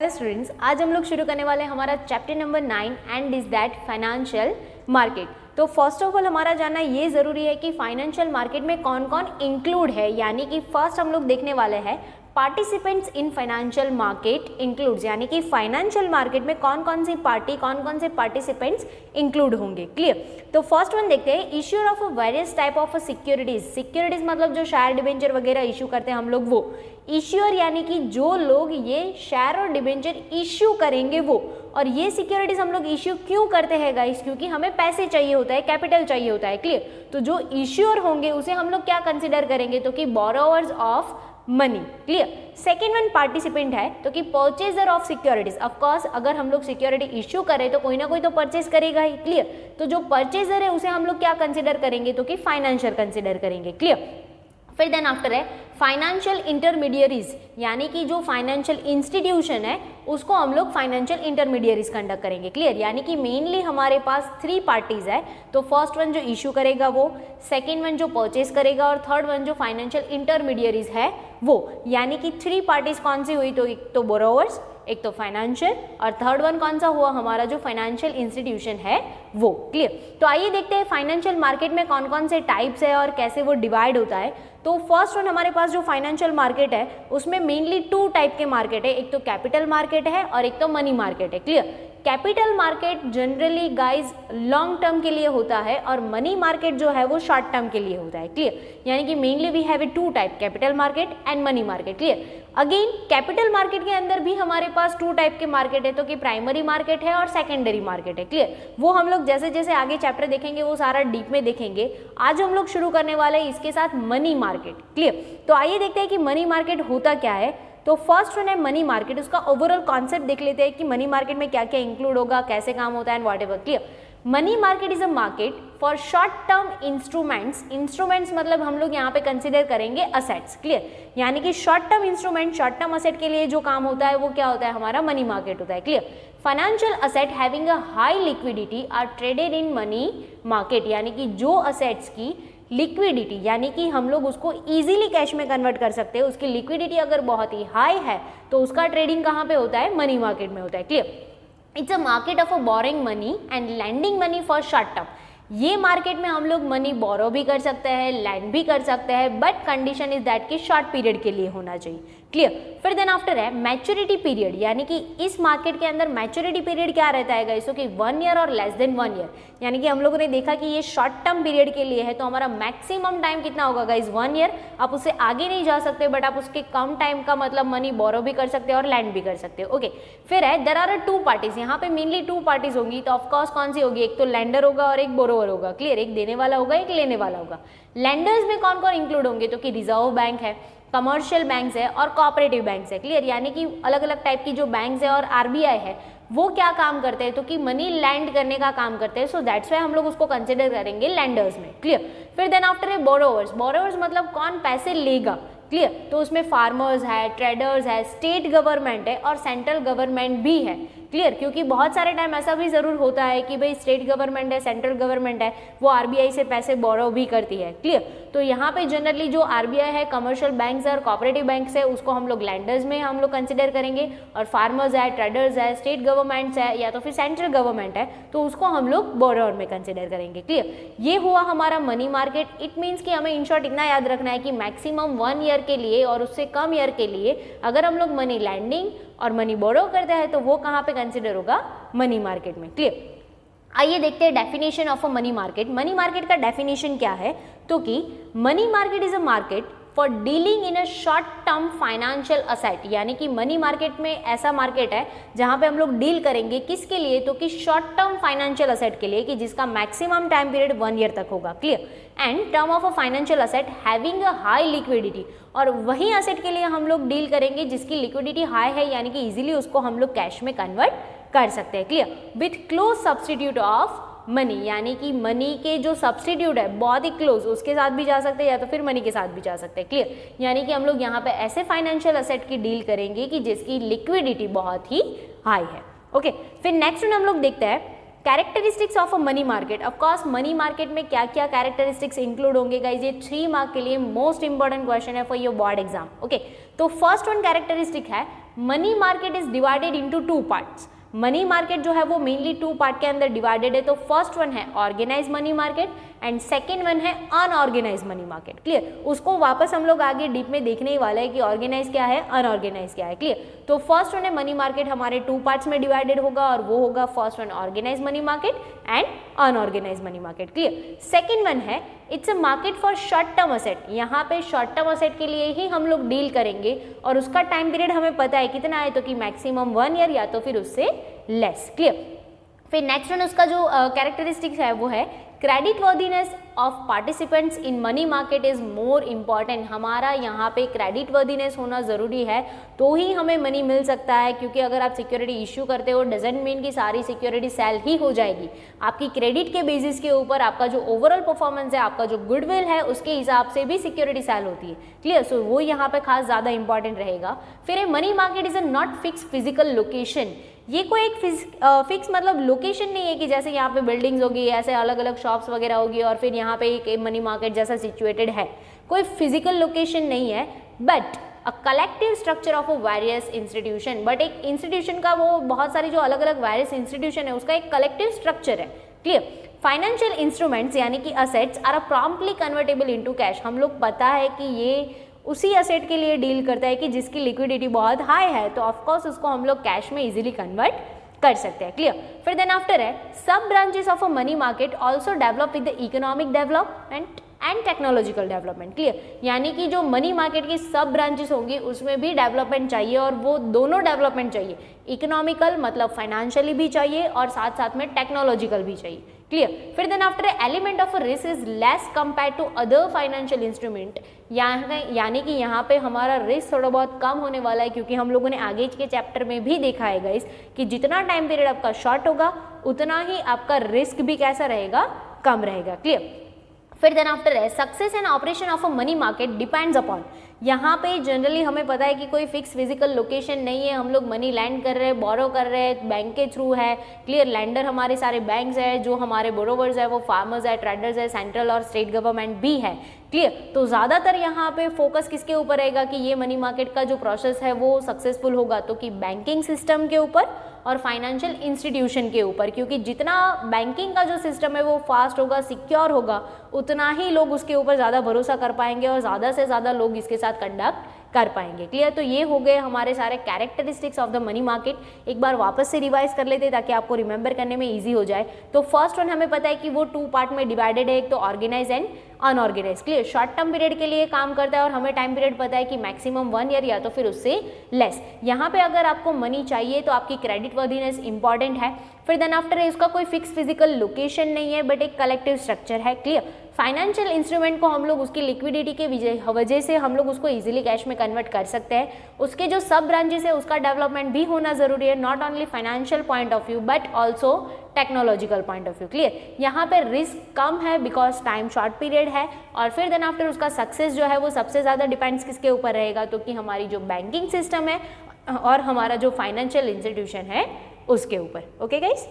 Students, आज हम लोग शुरू करने वाले हैं हमारा chapter number 9 and is that financial market. तो फर्स्ट ऑफ ऑल हमारा जानना ये ज़रूरी है कि फाइनेंशियल मार्केट में कौन कौन इंक्लूड है, यानी कि फर्स्ट हम लोग देखने वाले हैं participants in financial market includes, यानी कि फाइनेंशियल मार्केट में कौन कौन सी पार्टी कौन कौन से पार्टिसिपेंट्स इंक्लूड होंगे। क्लियर। तो फर्स्ट वन देखते हैं, issuer of various type of securities. Securities मतलब जो शेयर डिबेंचर वगैरह इशू करते हैं हम लोग, वो इश्यूअर यानी कि जो लोग ये शेयर और डिबेंचर इश्यू करेंगे वो। और ये सिक्योरिटीज हम लोग इश्यू क्यों करते हैं गाइस? क्योंकि हमें पैसे चाहिए होता है, कैपिटल चाहिए होता है। क्लियर। तो जो इश्यूअर होंगे उसे हम लोग क्या कंसिडर करेंगे? तो कि borrowers of money. Clear. Second one participant है तो कि purchaser of securities. Of course अगर हम लोग सिक्योरिटी इश्यू करें तो कोई ना कोई तो परचेज करेगा ही। क्लियर। तो जो परचेजर है उसे हम लोग क्या कंसिडर करेंगे? तो कि फाइनेंशियल कंसिडर करेंगे। क्लियर। फिर देन आफ्टर है फाइनेंशियल इंटरमीडियरीज, यानी कि जो फाइनेंशियल इंस्टीट्यूशन है उसको हम लोग फाइनेंशियल इंटरमीडियरीज कंडक्ट करेंगे। क्लियर। यानी कि मेनली हमारे पास 3 पार्टीज है। तो फर्स्ट वन जो इशू करेगा वो, सेकेंड वन जो परचेज करेगा और थर्ड वन जो फाइनेंशियल इंटरमीडियरीज है वो। यानी कि 3 पार्टीज कौन सी हुई? तो एक तो बोरोवर्स, एक तो फाइनेंशियल और थर्ड वन कौन सा हुआ? हमारा जो फाइनेंशियल इंस्टीट्यूशन है वो। क्लियर। तो आइए देखते हैं फाइनेंशियल मार्केट में कौन कौन से टाइप्स है और कैसे वो डिवाइड होता है। तो फर्स्ट वन हमारे पास जो फाइनेंशियल मार्केट है उसमें मेनली 2 टाइप के मार्केट है, एक तो कैपिटल मार्केट है और एक तो मनी मार्केट है। Clear. Capital market generally guys long term के लिए होता है और मनी मार्केट जो है वो शॉर्ट टर्म के लिए होता है। क्लियर। यानी कि mainly we have a 2 type, capital market and money market. Clear. Again capital market के अंदर भी हमारे पास 2 टाइप के मार्केट है, तो कि प्राइमरी मार्केट है और सेकेंडरी मार्केट है। क्लियर। वो हम लोग जैसे जैसे आगे चैप्टर देखेंगे वो सारा डीप में देखेंगे। आज हम लोग शुरू करने वाले हैं इसके साथ मनी मार्केट। क्लियर। तो आइए देखते हैं कि मनी मार्केट होता क्या है। तो फर्स्ट वन है मनी मार्केट, उसका ओवरऑल कॉन्सेप्ट देख लेते हैं कि मनी मार्केट में क्या क्या इंक्लूड होगा, कैसे काम होता है and whatever. Clear. Money market is a market for short term instruments. Instruments मतलब हम लोग यहाँ पे कंसिडर करेंगे असेट्स। क्लियर। यानी कि short term instrument, short term asset के लिए जो काम होता है वो क्या होता है? हमारा मनी मार्केट होता है। Clear. Financial asset having a high liquidity are traded in money market, यानी कि जो असेट्स की लिक्विडिटी यानी कि हम लोग उसको इजीली कैश में कन्वर्ट कर सकते हैं, उसकी लिक्विडिटी अगर बहुत ही हाई है तो उसका ट्रेडिंग कहाँ पे होता है? मनी मार्केट में होता है। Clear. It's a market of borrowing money and lending money for short term. ये मार्केट में हम लोग मनी बोरो भी कर सकते हैं, लैंड भी कर सकते हैं, बट कंडीशन इज दैट कि शॉर्ट पीरियड के लिए होना चाहिए। क्लियर। फिर देन आफ्टर है मैच्योरिटी पीरियड, यानी कि इस मार्केट के अंदर मैच्योरिटी पीरियड क्या रहता है गाइस? कि 1 ईयर और लेस देन 1 ईयर। यानी कि हम लोगों ने देखा कि ये शॉर्ट टर्म पीरियड के लिए है, तो हमारा मैक्सिमम टाइम कितना होगा गाइस? 1 ईयर। आप उससे आगे नहीं जा सकते, बट आप उसके कम टाइम का मतलब मनी बोरो भी कर सकते हैं और लैंड भी कर सकते हो। ओके। फिर है देयर आर 2 पार्टीज, यहाँ पे मेनली 2 पार्टीज होंगी। तो ऑफकोर्स कौन सी होगी? एक तो लैंडर होगा और एक बोरोवर होगा। क्लियर। एक देने वाला होगा, एक लेने वाला होगा। लैंडर्स में कौन कौन इंक्लूड होंगे? तो कि रिजर्व बैंक है, कमर्शियल बैंक्स है और कोऑपरेटिव बैंक्स है। क्लियर। यानी कि अलग अलग टाइप की जो बैंक्स है और आरबीआई है वो क्या काम करते हैं? तो कि मनी लैंड करने का काम करते हैं। सो दैट्स वाई हम लोग उसको कंसिडर करेंगे लैंडर्स में। क्लियर। फिर देन आफ्टर है बोरोवर्स। बोरोवर्स मतलब कौन पैसे लेगा। क्लियर। तो उसमें फार्मर्स है, ट्रेडर्स है, स्टेट गवर्नमेंट है और सेंट्रल गवर्नमेंट भी है। क्लियर। क्योंकि बहुत सारे टाइम ऐसा भी जरूर होता है कि भाई स्टेट गवर्नमेंट है, सेंट्रल गवर्नमेंट है, वो आरबीआई से पैसे बोरो भी करती है। क्लियर। तो यहाँ पे जनरली जो आरबीआई है, कमर्शियल बैंक्स है और कोऑपरेटिव बैंक्स है उसको हम लोग लैंडर्स में हम लोग कंसिडर करेंगे, और फार्मर्स है, ट्रेडर्स है, स्टेट गवर्नमेंट्स है या तो फिर सेंट्रल गवर्नमेंट है तो उसको हम लोग बोरोवर में कंसिडर करेंगे। क्लियर। ये हुआ हमारा मनी मार्केट। इट मीन्स कि हमें इन शॉर्ट इतना याद रखना है कि मैक्सिमम 1 ईयर के लिए और उससे कम ईयर के लिए अगर हम लोग मनी लैंडिंग और मनी बोरो करते हैं तो वो कहाँ पे कंसिडर होगा? मनी मार्केट में। क्लियर। आइए देखते हैं definition of a money market. Money market का डेफिनेशन क्या है? तो कि money market is a market for dealing in a short term financial asset, यानी कि मनी मार्केट में ऐसा मार्केट है जहां पे हम लोग डील करेंगे किसके लिए? तो कि शॉर्ट टर्म फाइनेंशियल असेट के लिए, कि जिसका मैक्सिमम टाइम पीरियड 1 ईयर तक होगा। Clear. And term of a financial asset having a high liquidity, और वही असेट के लिए हम लोग डील करेंगे जिसकी लिक्विडिटी हाई है, यानी कि इजीली उसको हम लोग कैश में कन्वर्ट कर सकते हैं। Clear. With close substitute of money, यानी कि मनी के जो सब्सटीट्यूट है बहुत ही क्लोज, उसके साथ भी जा सकते हैं या तो फिर मनी के साथ भी जा सकते हैं। क्लियर। यानी कि हम लोग यहाँ पे ऐसे फाइनेंशियल असेट की डील करेंगे कि जिसकी लिक्विडिटी बहुत ही हाई है। ओके। फिर नेक्स्ट हम लोग देखते हैं characteristics of a money market. Of course money market में क्या क्या कैरेक्टरिस्टिक्स इंक्लूड होंगे गाइज? ये 3 मार्क के लिए मोस्ट इंपॉर्टेंट क्वेश्चन है for your board exam. Okay. तो फर्स्ट वन कैरेक्टरिस्टिक है money market is divided into two parts. Money market जो है वो मेनली टू पार्ट के अंदर डिवाइडेड है। तो फर्स्ट वन है organise money market and second one है अनऑर्गेनाइज मनी मार्केट। क्लियर, उसको वापस हम लोग आगे डीप में देखने ही वाले हैं कि ऑर्गेनाइज क्या है, अनऑर्गेनाइज क्या है। क्लियर, तो फर्स्ट वन है मनी मार्केट हमारे टू पार्ट्स में डिवाइडेड होगा और वो होगा first one organise money market and unorganise money market. Clear, second one है it's a market for short term asset. यहाँ पे शॉर्ट टर्म असेट के लिए ही हम लोग डील करेंगे और उसका टाइम पीरियड हमें पता है कितना है, तो कि मैक्सिमम 1 ईयर या तो फिर उससे लेस। क्लियर, फिर नेक्स्ट वन उसका जो कैरेक्टरिस्टिक्स है वो है credit worthiness of participants in money market is more important. हमारा यहाँ पे क्रेडिट वर्दीनेस होना ज़रूरी है तो ही हमें मनी मिल सकता है, क्योंकि अगर आप सिक्योरिटी इशू करते हो डजेंट मीन कि सारी सिक्योरिटी सेल ही हो जाएगी। आपकी क्रेडिट के बेसिस के ऊपर आपका जो ओवरऑल परफॉर्मेंस है, आपका जो गुडविल है, उसके हिसाब से भी सिक्योरिटी सेल होती है। क्लियर, सो वो यहाँ पे खास ज़्यादा इंपॉर्टेंट रहेगा। फिर money market is a not fix physical location. ये कोई एक फिक्स मतलब लोकेशन नहीं है कि जैसे यहाँ पे बिल्डिंग्स होगी, ऐसे अलग अलग शॉप्स वगैरह होगी और फिर यहाँ पे एक मनी मार्केट जैसा सिचुएटेड है। कोई फिजिकल लोकेशन नहीं है, but a collective structure of a various institution. But एक इंस्टीट्यूशन का वो बहुत सारी जो अलग अलग वेरियस इंस्टीट्यूशन है उसका एक कलेक्टिव स्ट्रक्चर है। क्लियर, फाइनेंशियल इंस्ट्रूमेंट्स यानी कि assets are promptly convertible into cash. हम लोग पता है कि ये उसी असेट के लिए डील करता है कि जिसकी लिक्विडिटी बहुत हाई है, तो ऑफकोर्स उसको हम लोग कैश में इजीली कन्वर्ट कर सकते हैं। क्लियर, फिर देन आफ्टर है सब branches of a money market also develop with the economic development and technological development. Clear, यानी कि जो मनी मार्केट की सब ब्रांचेस होंगी उसमें भी डेवलपमेंट चाहिए और वो दोनों डेवलपमेंट चाहिए। इकोनॉमिकल मतलब फाइनेंशियली भी चाहिए और साथ साथ में टेक्नोलॉजिकल भी चाहिए। क्लियर, फिर then after element of risk is less compare to other financial instrument. यानी कि यहाँ पे हमारा रिस्क थोड़ा बहुत कम होने वाला है, क्योंकि हम लोगों ने आगे के चैप्टर में भी देखा है गाइस कि जितना टाइम पीरियड आपका शॉर्ट होगा उतना ही आपका रिस्क भी कैसा रहेगा, कम रहेगा। क्लियर, फिर देन आफ्टर है success and operation of a money market depends upon. यहाँ पे जनरली हमें पता है कि कोई फिक्स फिजिकल लोकेशन नहीं है। हम लोग मनी लैंड कर रहे हैं, बोरो कर रहे हैं, बैंक के थ्रू है। क्लियर, लैंडर हमारे सारे बैंक्स है, जो हमारे बोरोवर्स है वो फार्मर्स है, ट्रेडर्स है, सेंट्रल और स्टेट गवर्नमेंट भी है। क्लियर, तो ज़्यादातर यहाँ पे फोकस किसके ऊपर रहेगा कि ये मनी मार्केट का जो प्रोसेस है वो सक्सेसफुल होगा, तो कि बैंकिंग सिस्टम के ऊपर और फाइनेंशियल इंस्टीट्यूशन के ऊपर, क्योंकि जितना बैंकिंग का जो सिस्टम है वो फास्ट होगा, सिक्योर होगा, उतना ही लोग उसके ऊपर ज़्यादा भरोसा कर पाएंगे और ज़्यादा से ज़्यादा लोग इसके साथ कंडक्ट कर पाएंगे। क्लियर, तो ये हो गए हमारे सारे characteristics of the money market. एक बार वापस से रिवाइज कर लेते ताकि आपको रिमेंबर करने में इजी हो जाए। तो फर्स्ट वन हमें पता है कि वो टू पार्ट में डिवाइडेड है, एक तो organise and unorganise. Clear, short term period के लिए काम करता है और हमें टाइम पीरियड पता है कि मैक्सिमम 1 ईयर या तो फिर उससे लेस। यहाँ पे अगर आपको मनी चाहिए तो आपकी क्रेडिट वर्दीनेस इंपॉर्टेंट है। फिर देन आफ्टर है उसका कोई फिक्स फिजिकल लोकेशन नहीं है, बट एक कलेक्टिव स्ट्रक्चर है। क्लियर, फाइनेंशियल इंस्ट्रूमेंट को हम लोग उसकी लिक्विडिटी के वजह से हम लोग उसको इजीली कैश में कन्वर्ट कर सकते हैं। उसके जो सब ब्रांचेस है उसका डेवलपमेंट भी होना जरूरी है, not only financial point of view but also technological point of view. Clear, यहाँ पे रिस्क कम है बिकॉज टाइम शॉर्ट पीरियड है। और फिर देन आफ्टर उसका सक्सेस जो है वो सबसे ज़्यादा डिपेंड्स किसके ऊपर रहेगा, तो कि हमारी जो बैंकिंग सिस्टम है और हमारा जो फाइनेंशियल इंस्टीट्यूशन है उसके ऊपर। Okay guys.